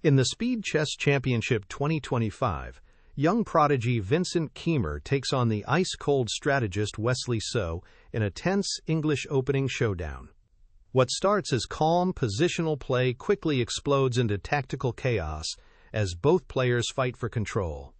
In the Speed Chess Championship 2025, young prodigy Vincent Keymer takes on the ice-cold strategist Wesley So in a tense English opening showdown. What starts as calm positional play quickly explodes into tactical chaos as both players fight for control.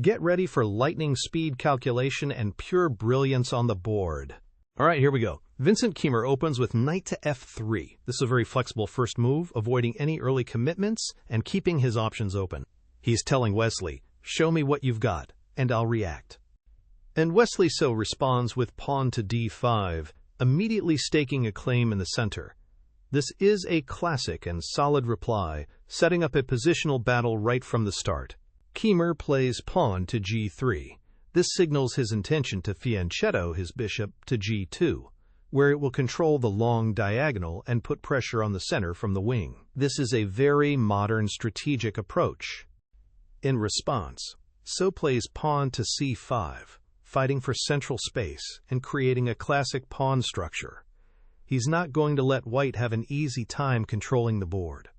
Get ready for lightning speed calculation and pure brilliance on the board. All right, here we go. Vincent Keymer opens with knight to f3. This is a very flexible first move, avoiding any early commitments and keeping his options open. He's telling Wesley, "Show me what you've got, and I'll react." And Wesley So responds with pawn to d5, immediately staking a claim in the center. This is a classic and solid reply, setting up a positional battle right from the start. Keymer plays pawn to g3. This signals his intention to fianchetto his bishop to g2, where it will control the long diagonal and put pressure on the center from the wing. This is a very modern strategic approach. In response, So plays pawn to c5, fighting for central space and creating a classic pawn structure. He's not going to let white have an easy time controlling the board.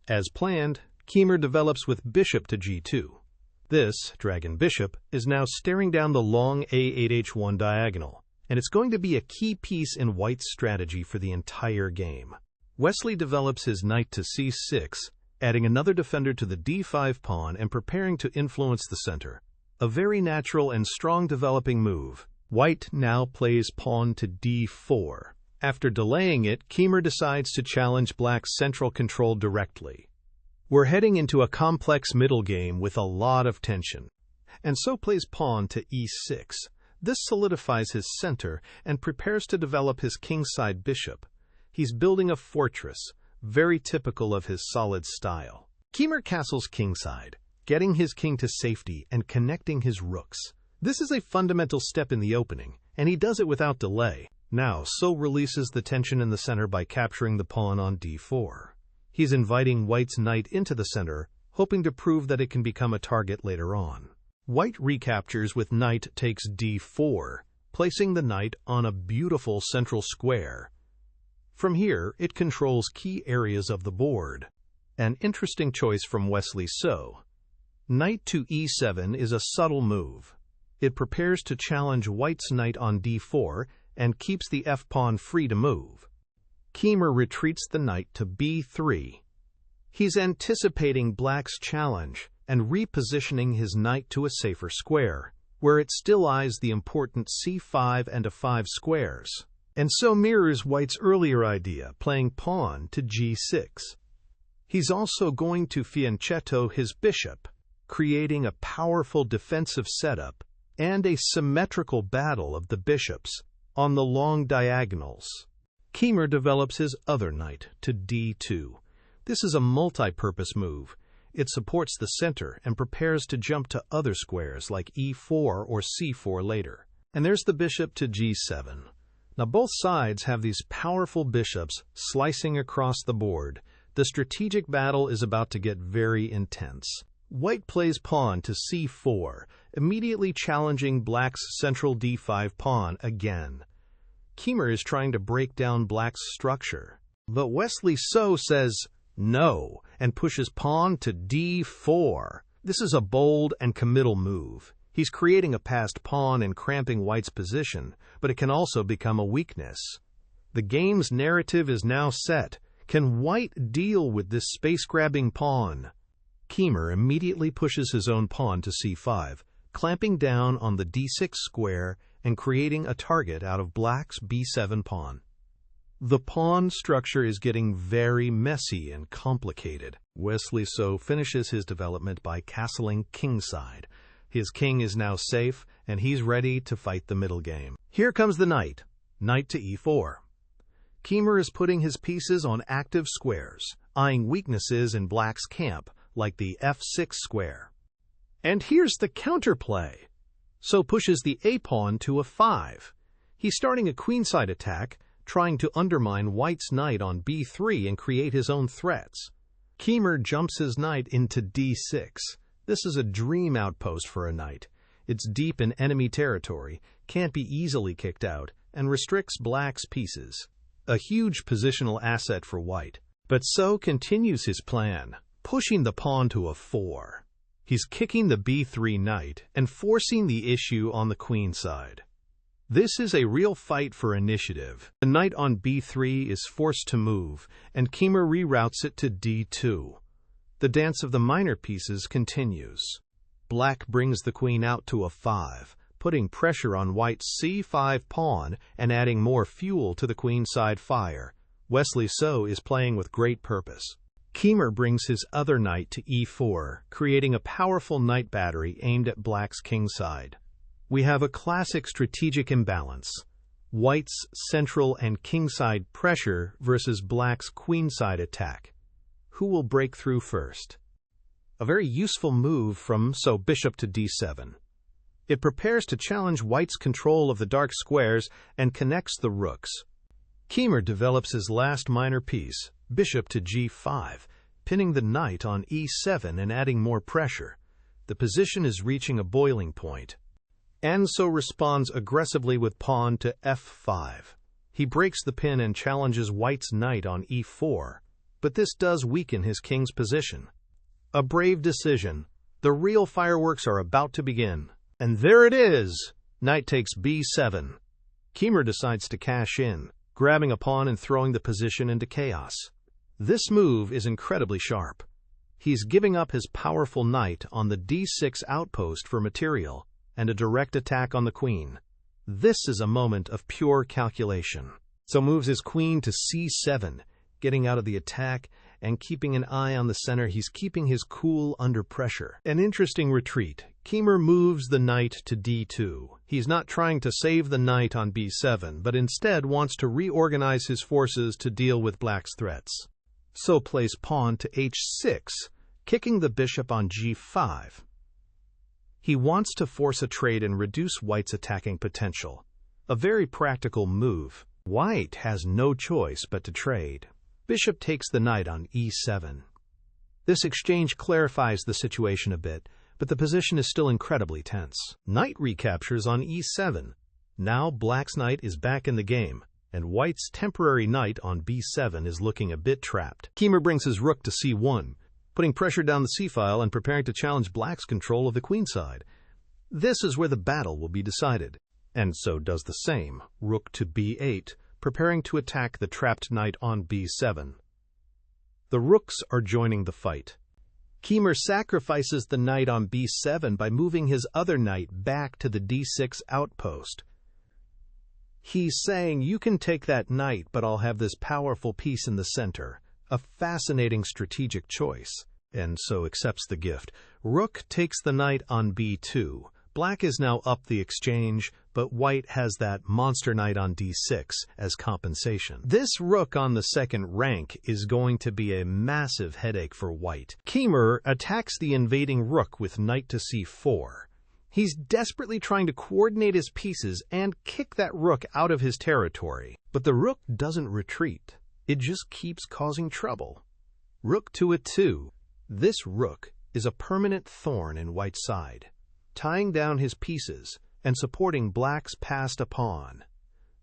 As planned, Keymer develops with bishop to g2. This, dragon bishop, is now staring down the long a8h1 diagonal, and it's going to be a key piece in white's strategy for the entire game. Wesley develops his knight to c6, adding another defender to the d5 pawn and preparing to influence the center. A very natural and strong developing move. White now plays pawn to d4. After delaying it, Keymer decides to challenge black's central control directly. We're heading into a complex middle game with a lot of tension. And So plays pawn to e6. This solidifies his center and prepares to develop his kingside bishop. He's building a fortress, very typical of his solid style. Keymer castles kingside, getting his king to safety and connecting his rooks. This is a fundamental step in the opening, and he does it without delay. Now, So releases the tension in the center by capturing the pawn on d4. He's inviting white's knight into the center, hoping to prove that it can become a target later on. White recaptures with knight takes d4, placing the knight on a beautiful central square. From here, it controls key areas of the board. An interesting choice from Wesley So. Knight to e7 is a subtle move. It prepares to challenge white's knight on d4 and keeps the f-pawn free to move. Keymer retreats the knight to b3. He's anticipating black's challenge and repositioning his knight to a safer square, where it still eyes the important c5 and a5 squares. And So mirrors white's earlier idea, playing pawn to g6. He's also going to fianchetto his bishop, creating a powerful defensive setup and a symmetrical battle of the bishops on the long diagonals. Keymer develops his other knight to d2. This is a multi-purpose move. It supports the center and prepares to jump to other squares like e4 or c4 later. And there's the bishop to g7. Now both sides have these powerful bishops slicing across the board. The strategic battle is about to get very intense. White plays pawn to c4, immediately challenging black's central d5 pawn again. Keymer is trying to break down black's structure, but Wesley So says no and pushes pawn to d4. This is a bold and committal move. He's creating a passed pawn and cramping white's position, but it can also become a weakness. The game's narrative is now set. Can white deal with this space-grabbing pawn? Keymer immediately pushes his own pawn to c5, clamping down on the d6 square and creating a target out of black's b7 pawn. The pawn structure is getting very messy and complicated. Wesley So finishes his development by castling kingside. His king is now safe, and he's ready to fight the middle game. Here comes the knight. Knight to e4. Keymer is putting his pieces on active squares, eyeing weaknesses in black's camp, like the f6 square. And here's the counterplay. So pushes the a-pawn to a5. He's starting a queenside attack, trying to undermine white's knight on b3 and create his own threats. Keymer jumps his knight into d6. This is a dream outpost for a knight. It's deep in enemy territory, can't be easily kicked out, and restricts black's pieces. A huge positional asset for white. But So continues his plan. pushing the pawn to a 4. He's kicking the b3 knight and forcing the issue on the queen side. This is a real fight for initiative. The knight on b3 is forced to move, and Keymer reroutes it to d2. The dance of the minor pieces continues. Black brings the queen out to a 5, putting pressure on White's c5 pawn and adding more fuel to the queenside fire. Wesley So is playing with great purpose. Keymer brings his other knight to e4, creating a powerful knight battery aimed at Black's kingside. We have a classic strategic imbalance: White's central and kingside pressure versus Black's queenside attack. Who will break through first? A very useful move from So, bishop to d7. It prepares to challenge White's control of the dark squares and connects the rooks. Keymer develops his last minor piece, bishop to g5, pinning the knight on e7 and adding more pressure. The position is reaching a boiling point. And So responds aggressively with pawn to f5. He breaks the pin and challenges White's knight on e4, but this does weaken his king's position. A brave decision. The real fireworks are about to begin. And there it is! Knight takes b7. Keymer decides to cash in, grabbing a pawn and throwing the position into chaos. This move is incredibly sharp. He's giving up his powerful knight on the d6 outpost for material and a direct attack on the queen. This is a moment of pure calculation. So moves his queen to c7, getting out of the attack and keeping an eye on the center. He's keeping his cool under pressure. An interesting retreat. Keymer moves the knight to d2. He's not trying to save the knight on b7, but instead wants to reorganize his forces to deal with Black's threats. So plays pawn to h6, kicking the bishop on g5. He wants to force a trade and reduce White's attacking potential. A very practical move. White has no choice but to trade. Bishop takes the knight on e7. This exchange clarifies the situation a bit, but the position is still incredibly tense. Knight recaptures on e7. Now Black's knight is back in the game, and White's temporary knight on b7 is looking a bit trapped. Keymer brings his rook to c1, putting pressure down the c-file and preparing to challenge Black's control of the queenside. This is where the battle will be decided. And So does the same, rook to b8, preparing to attack the trapped knight on b7. The rooks are joining the fight. Keymer sacrifices the knight on b7 by moving his other knight back to the d6 outpost. He's saying, you can take that knight, but I'll have this powerful piece in the center. A fascinating strategic choice. And So accepts the gift. Rook takes the knight on b2. Black is now up the exchange, but White has that monster knight on d6 as compensation. This rook on the second rank is going to be a massive headache for White. Keymer attacks the invading rook with knight to c4. He's desperately trying to coordinate his pieces and kick that rook out of his territory. But the rook doesn't retreat. It just keeps causing trouble. Rook to a2. This rook is a permanent thorn in White's side, tying down his pieces and supporting Black's passed a pawn.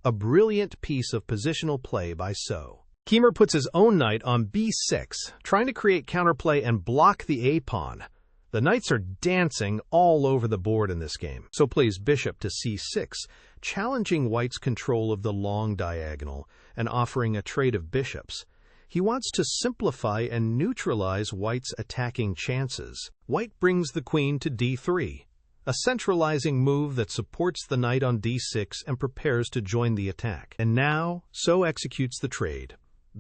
A brilliant piece of positional play by So. Keymer puts his own knight on b6, trying to create counterplay and block the a-pawn. The knights are dancing all over the board in this game. So plays bishop to c6, challenging White's control of the long diagonal and offering a trade of bishops. He wants to simplify and neutralize White's attacking chances. White brings the queen to d3, a centralizing move that supports the knight on d6 and prepares to join the attack. And now, So executes the trade.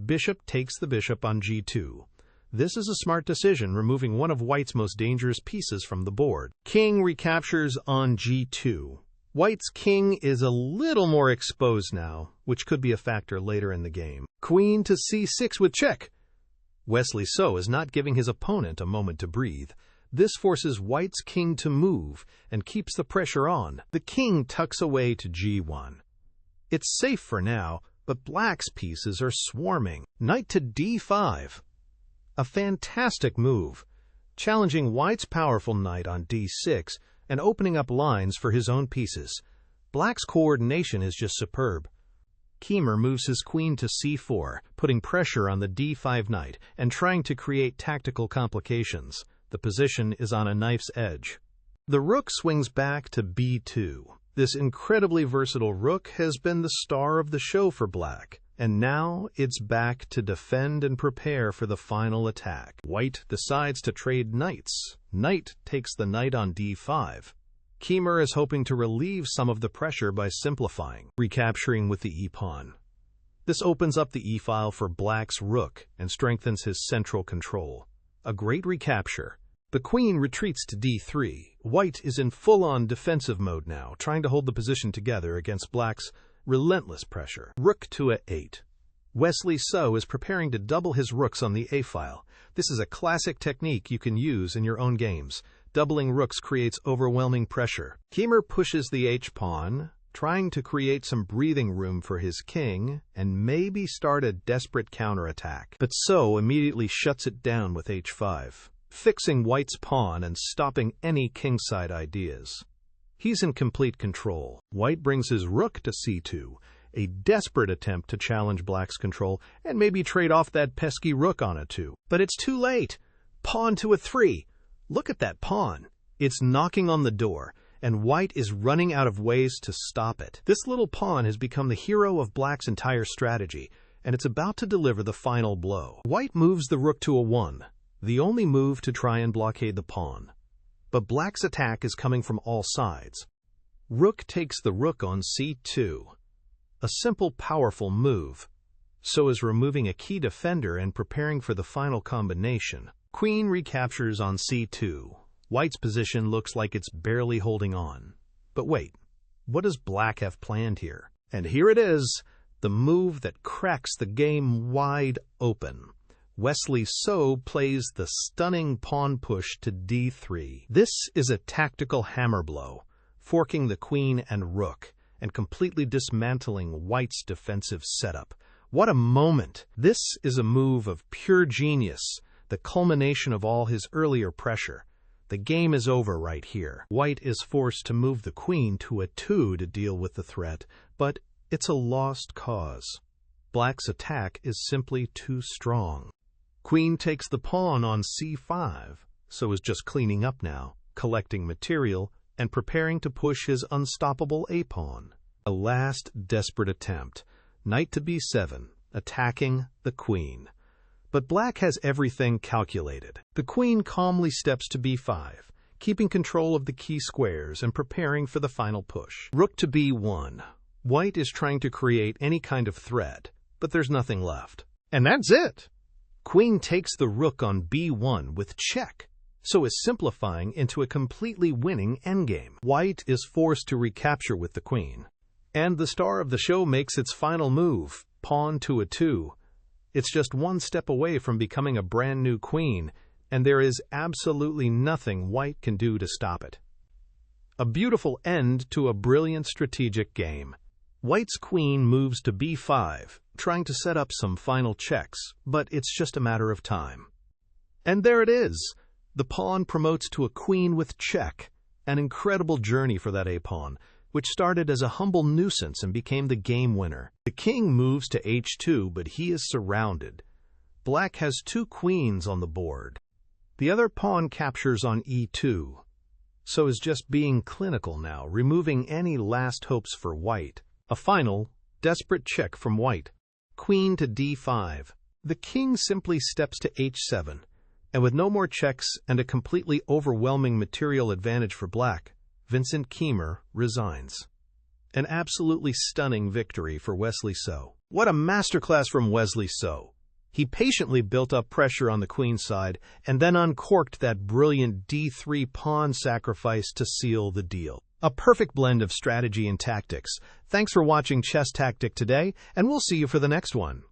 Bishop takes the bishop on g2. This is a smart decision, removing one of White's most dangerous pieces from the board. King recaptures on g2. White's king is a little more exposed now, which could be a factor later in the game. Queen to c6 with check. Wesley So is not giving his opponent a moment to breathe. This forces White's king to move and keeps the pressure on. The king tucks away to g1. It's safe for now, but Black's pieces are swarming. Knight to d5. A fantastic move, challenging White's powerful knight on d6 and opening up lines for his own pieces. Black's coordination is just superb. Keymer moves his queen to c4, putting pressure on the d5 knight and trying to create tactical complications. The position is on a knife's edge. The rook swings back to b2. This incredibly versatile rook has been the star of the show for black, and now it's back to defend and prepare for the final attack. White decides to trade knights. Knight takes the knight on d5. Keymer is hoping to relieve some of the pressure by simplifying, recapturing with the e-pawn. This opens up the e-file for black's rook and strengthens his central control. A great recapture. The queen retreats to d3. White is in full-on defensive mode now, trying to hold the position together against black's relentless pressure. Rook to a8. Wesley So is preparing to double his rooks on the a-file. This is a classic technique you can use in your own games. Doubling rooks creates overwhelming pressure. Keymer pushes the h-pawn, trying to create some breathing room for his king and maybe start a desperate counterattack. But So immediately shuts it down with h5, fixing White's pawn and stopping any kingside ideas. He's in complete control. White brings his rook to c2, a desperate attempt to challenge black's control and maybe trade off that pesky rook on a 2. But it's too late. Pawn to a 3. Look at that pawn. It's knocking on the door, and White is running out of ways to stop it. This little pawn has become the hero of black's entire strategy, and it's about to deliver the final blow. White moves the rook to a 1, the only move to try and blockade the pawn. But black's attack is coming from all sides. Rook takes the rook on c2. A simple, powerful move. So is removing a key defender and preparing for the final combination. Queen recaptures on c2. White's position looks like it's barely holding on. But wait, what does black have planned here? And here it is, the move that cracks the game wide open. Wesley So plays the stunning pawn push to d3. This is a tactical hammer blow, forking the queen and rook, and completely dismantling White's defensive setup. What a moment! This is a move of pure genius, the culmination of all his earlier pressure. The game is over right here. White is forced to move the queen to a 2 to deal with the threat, but it's a lost cause. Black's attack is simply too strong. Queen takes the pawn on c5, So is just cleaning up now, collecting material, and preparing to push his unstoppable a-pawn. A last desperate attempt. Knight to b7, attacking the queen. But black has everything calculated. The queen calmly steps to b5, keeping control of the key squares and preparing for the final push. Rook to b1. White is trying to create any kind of threat, but there's nothing left. And that's it! Queen takes the rook on b1 with check, so is simplifying into a completely winning endgame. White is forced to recapture with the queen. And the star of the show makes its final move, pawn to a 2. It's just one step away from becoming a brand new queen, and there is absolutely nothing White can do to stop it. A beautiful end to a brilliant strategic game. White's queen moves to b5, trying to set up some final checks, but it's just a matter of time. And there it is. The pawn promotes to a queen with check. An incredible journey for that a-pawn, which started as a humble nuisance and became the game winner. The king moves to h2, but he is surrounded. Black has 2 queens on the board. The other pawn captures on e2. So is just being clinical now, removing any last hopes for White. A final, desperate check from White. Queen to d5. The king simply steps to h7, and with no more checks and a completely overwhelming material advantage for black, Vincent Keymer resigns. An absolutely stunning victory for Wesley So. What a masterclass from Wesley So. He patiently built up pressure on the queen's side and then uncorked that brilliant d3 pawn sacrifice to seal the deal. A perfect blend of strategy and tactics. Thanks for watching Chess Tactic today, and we'll see you for the next one.